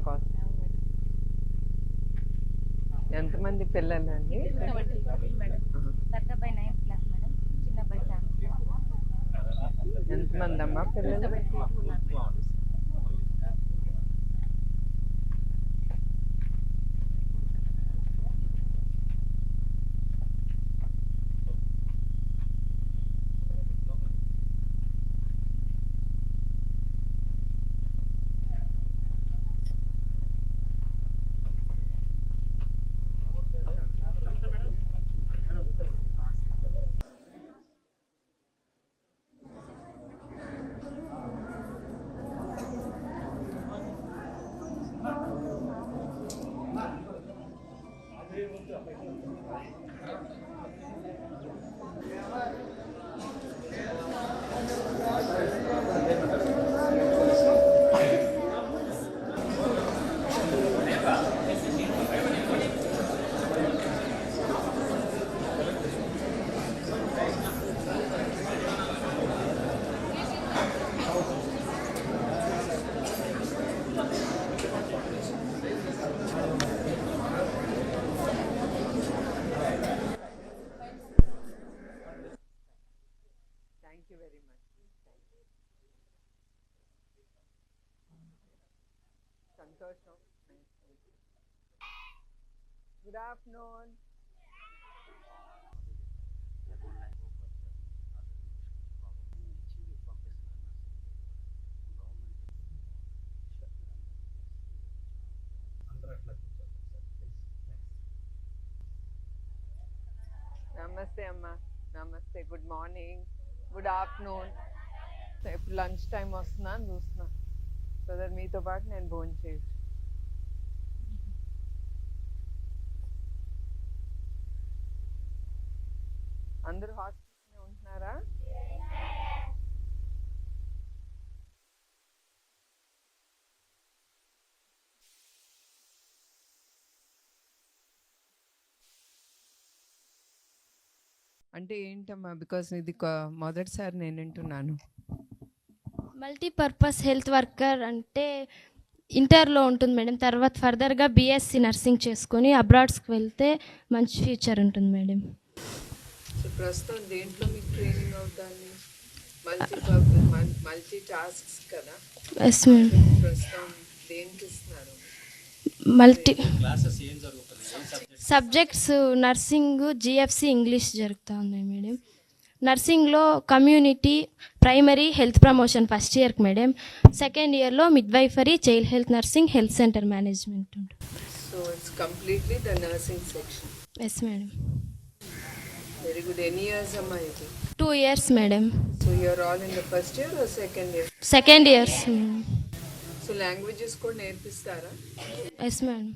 కోసం ఎంతమంది పిల్లలు అండి? ఎంతమంది అమ్మా పిల్లలు? Thank you very much. Santosham. Good afternoon. Namaste Amma. Namaste. Good morning. Good afternoon. ఇప్పుడు లంచ్ టైం వస్తున్నాను చూస్తున్నా సో దట్ మీతో పాటు నేను భోజనం చేయొచ్చు. అందరూ హాస్పిటల్లోనే ఉంటున్నారా? అంటే ఏంటమ్మా? బికాస్ ఇది మొదటిసారి నేను వింటున్నాను. మల్టీపర్పస్ హెల్త్ వర్కర్ అంటే ఇంటర్లో ఉంటుంది మేడం. తర్వాత ఫర్దర్గా బీఎస్సీ నర్సింగ్ చేసుకొని అబ్రాడ్స్కి వెళ్తే మంచి ఫ్యూచర్ ఉంటుంది మేడం. సో ప్రస్తుతం దేంట్లో మీకు ట్రైనింగ్ అవుతుంది? మల్టీ టాస్క్స్ కదా? Yes madam. ప్రస్తుతం దేనికి ఇస్తున్నారు? Multi subjects nursing, GFC, English జరుగుతూ ఉన్నాయి మేడం. నర్సింగ్లో community, primary health promotion first ఇయర్కి మేడం. సెకండ్ ఇయర్లో midwifery, child health nursing, health centre management ఉంటుంది. So it's completely the nursing section. Yes madam. Very good. ఎన్ని ఇయర్స్ అమ్మా ఇది? 2 years madam. So you are all in the first year or second year? Second years madam. So languages కూడా నేర్పిస్తారా? Yes madam.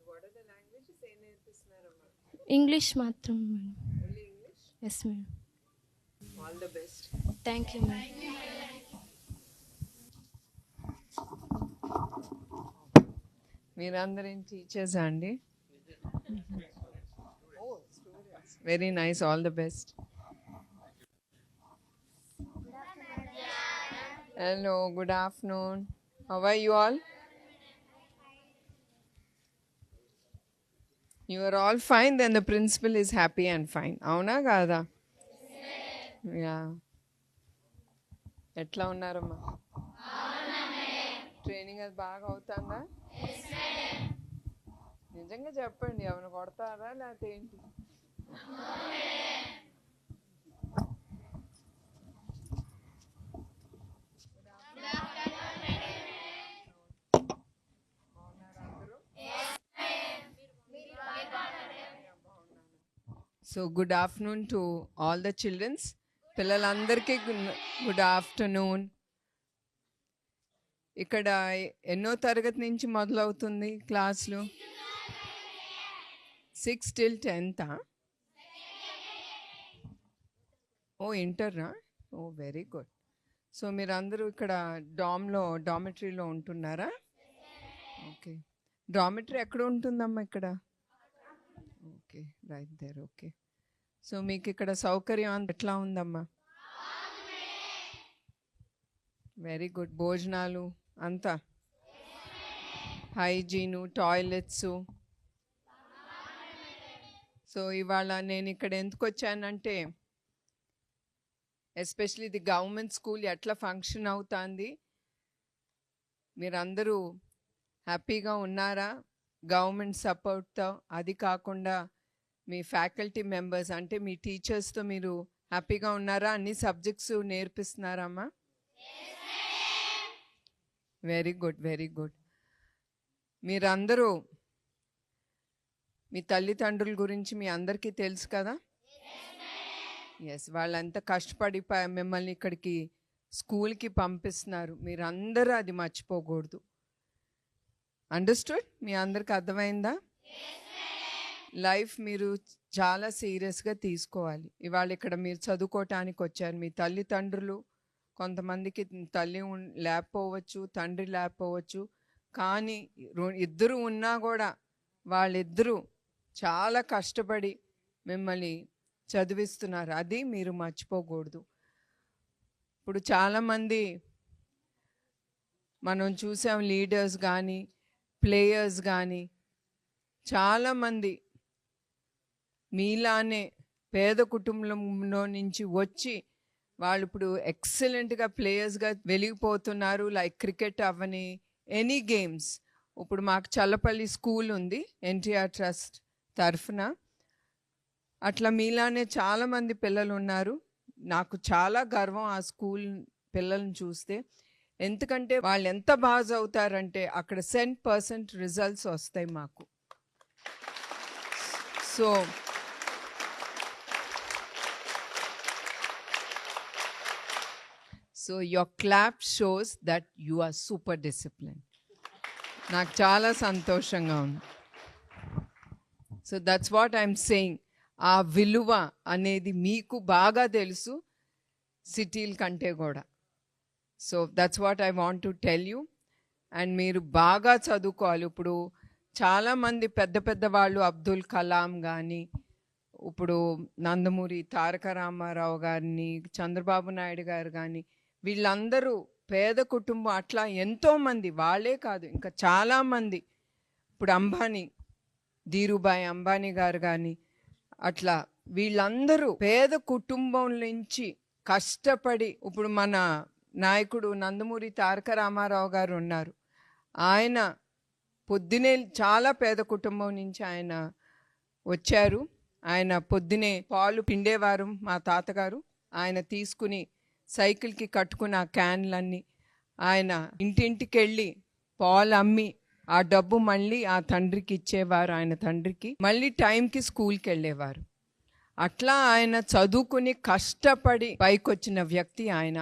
What are the languages ఏం నేర్పిస్తున్నారమ్మా? English మాత్రం madam. Only English? Yes madam. All the best. Thank you madam. మీరందరూ teachers అండి? Very nice. All the best. Hello, good afternoon. How are you all? You are all fine, then the principal is happy and fine. అవునా కాదా? Yeah. ఎట్లా ఉన్నారమ్మా? Training అది బాగా అవుతుందా? నిజంగా చెప్పండి, ఏమైనా కొడతారా లేకపోతే ఏంటి? So good afternoon to all the children. పిల్లలందరికీ గుడ్ ఆఫ్టర్నూన్. ఇక్కడ ఎన్నో తరగతి నుంచి మొదలవుతుంది క్లాసులు? 6 till 10th. ఓ ఇంటర్నా? ఓ వెరీ గుడ్. సో మీరందరూ ఇక్కడ డామిటరీలో ఉంటున్నారా? ఓకే. డామిటరీ ఎక్కడ ఉంటుందమ్మా? ఇక్కడ. Okay, right there. Okay. So మీకు ఇక్కడ సౌకర్యం ఎట్లా ఉందమ్మా? Very good. భోజనాలు అంతా హైజీను, టాయిలెట్స్. సో ఇవాళ నేను ఇక్కడ ఎందుకు వచ్చానంటే, ఎస్పెషలీ ఇది గవర్నమెంట్ స్కూల్ ఎట్లా ఫంక్షన్ అవుతుంది, మీరందరూ హ్యాపీగా ఉన్నారా గవర్నమెంట్ సపోర్ట్తో? అది కాకుండా మీ ఫ్యాకల్టీ మెంబర్స్ అంటే మీ టీచర్స్తో మీరు హ్యాపీగా ఉన్నారా? అన్ని సబ్జెక్ట్స్ నేర్పిస్తున్నారమ్మా? Very good, very good. మీరందరూ మీ తల్లిదండ్రుల గురించి మీ అందరికీ తెలుసు కదా? ఎస్, వాళ్ళంతా కష్టపడి మిమ్మల్ని ఇక్కడికి స్కూల్కి పంపిస్తున్నారు. మీరందరూ అది మర్చిపోకూడదు. అండర్స్టూడ్? మీ అందరికి అర్థమైందా? లైఫ్ మీరు చాలా సీరియస్గా తీసుకోవాలి. ఇవాళ ఇక్కడ మీరు చదువుకోవటానికి వచ్చారు. మీ తల్లిదండ్రులు, కొంతమందికి తల్లి లేకపోవచ్చు, తండ్రి లేకపోవచ్చు, కానీ ఇద్దరు ఉన్నా కూడా వాళ్ళిద్దరూ చాలా కష్టపడి మిమ్మల్ని చదివిస్తున్నారు. అది మీరు మర్చిపోకూడదు. ఇప్పుడు చాలామంది మనం చూసాం, లీడర్స్ కానీ ప్లేయర్స్ కానీ చాలామంది మీలానే పేద కుటుంబంలో నుంచి వచ్చి వాళ్ళు ఇప్పుడు ఎక్సలెంట్గా ప్లేయర్స్గా వెలిగిపోతున్నారు. లైక్ క్రికెట్ అవ్వని, ఎనీ గేమ్స్. ఇప్పుడు మాకు చల్లపల్లి స్కూల్ ఉంది ఎన్టీఆర్ ట్రస్ట్ తరఫున. అట్లా మీలానే చాలామంది పిల్లలు ఉన్నారు. నాకు చాలా గర్వం ఆ స్కూల్ పిల్లల్ని చూస్తే. ఎందుకంటే వాళ్ళు ఎంత బాగా చదువుతారంటే అక్కడ 100% రిజల్ట్స్ వస్తాయి మాకు. So your clap shows that you are super discipline. నాకు చాలా సంతోషంగా ఉంది. So that's what I'm saying. ఆ విలువ అనేది మీకు బాగా తెలుసు సిటీల కంటే కూడా. So that's what I want to tell you. And మీరు బాగా చదువుకోవాలి. ఇప్పుడు చాలామంది పెద్ద పెద్ద వాళ్ళు, అబ్దుల్ కలాం కానీ, ఇప్పుడు నందమూరి తారక రామారావు గారిని, చంద్రబాబు నాయుడు గారు కానీ, వీళ్ళందరూ పేద కుటుంబం. అట్లా ఎంతోమంది, వాళ్ళే కాదు ఇంకా చాలామంది. ఇప్పుడు అంబానీ, ధీరుభాయ్ అంబానీ గారు కానీ, అట్లా వీళ్ళందరూ పేద కుటుంబం నుంచి కష్టపడి, ఇప్పుడు మన నాయకుడు నందమూరి తారక రామారావు గారు ఉన్నారు. ఆయన పొద్దునే చాలా పేద కుటుంబం నుంచి ఆయన వచ్చారు. ఆయన పొద్దునే పాలు పిండేవారు మా తాతగారు. ఆయన తీసుకుని సైకిల్కి కట్టుకున్న ఆ క్యాన్లన్నీ ఆయన ఇంటింటికి వెళ్ళి పాలు అమ్మి ఆ డబ్బు మళ్ళీ ఆ తండ్రికి ఇచ్చేవారు. ఆయన తండ్రికి మళ్ళీ టైంకి స్కూల్కి వెళ్ళేవారు. అట్లా ఆయన చదువుకుని కష్టపడి పైకొచ్చిన వ్యక్తి ఆయన.